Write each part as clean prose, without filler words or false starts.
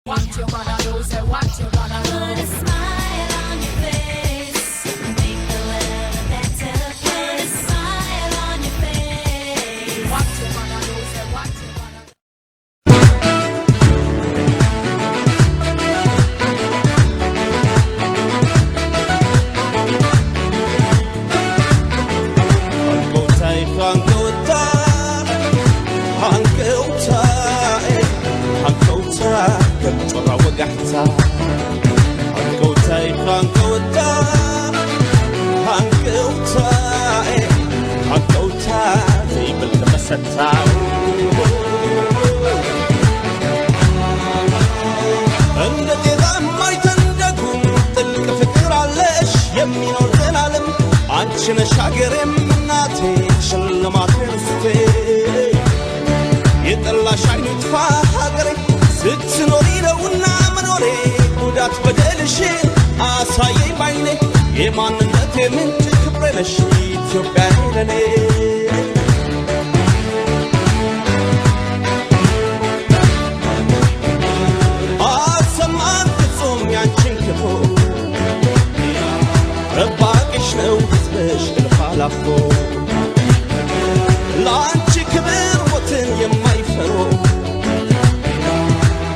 What you gonna do, say what you gonna do. Put a smile on your face, make the world a better place. Put a smile on your face. What you gonna do, say what you gonna do. شاگرم ناتی شلمات رسته يطلع شعري تفاهري ست نوري لونا منوري ودات بدلشي عصاي بعيني يمان نتي من تكبرلش تبعيني سمعت تصوم يانشين كفو رباقش نو تسبش الخلافو لانش كبير وطن يمايفرو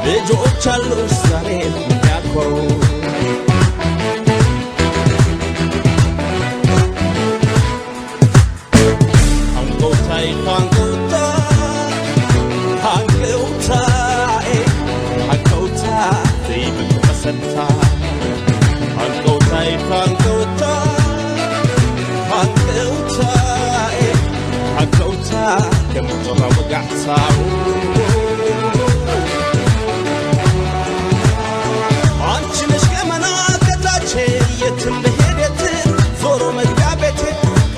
ልጆች አሉሽ ዛሬም የሚያኮሩ አንጎታይ አንጎታ አንጎታይ አንጎታ ዘይብቅ መሰታ አንጎታይ አንጎታ አንጎታይ አንጎታ ከምትራ ወጋዕሳው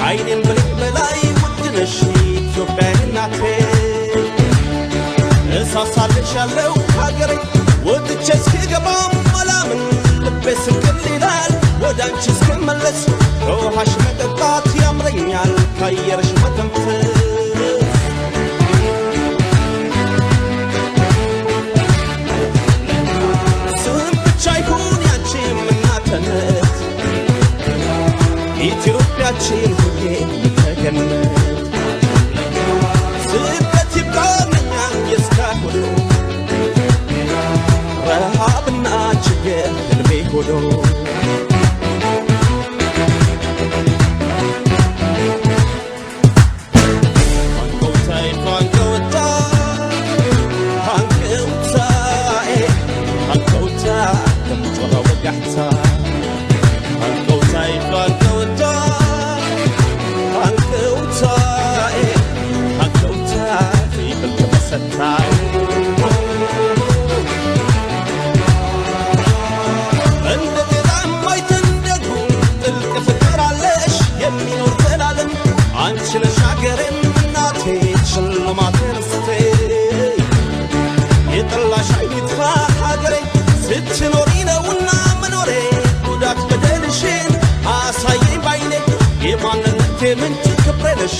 አይኔን ብለህ በላይ ውድነሽ ኢትዮጵያዬ እናቴ እሳሳልሻለሁ ሀገሬ ወጥቼ እስክገባም አላምን ልቤ ስቅል ይላል ወደ አንቺ እስክመለስ ከውሃሽ መጠጣት ያምረኛል ከአየርሽ መተንፈስ ስም ብቻ ይሁን ያንቺም እናትነት ኢትዮጵያችን ሁሌ ተገነት ስደት ይብቃኛል የስካሁሉ ረሃብና ችግር ህልሜ ሆኖ አንጎታይ አንጎታ አንጎታይ አንጎታ ከምትወራ ወጋሕታ አንጎታይ አንጎታ እንደ ጤዛም አይተንደጉ ጥልቅ ፍቅር አለሽ የሚኖር ዘላለም አንቺ ነሽ ሀገሬም እናቴ ሽልማቴ ርስቴ የጠላሽ አይጥፋ ሀገሬ ስትኖሪ ነውና መኖሬ ጉዳት በደልሽን አሳየኝ ባይኔ የማንነቴ ምንጭ ክብሬ ነሽ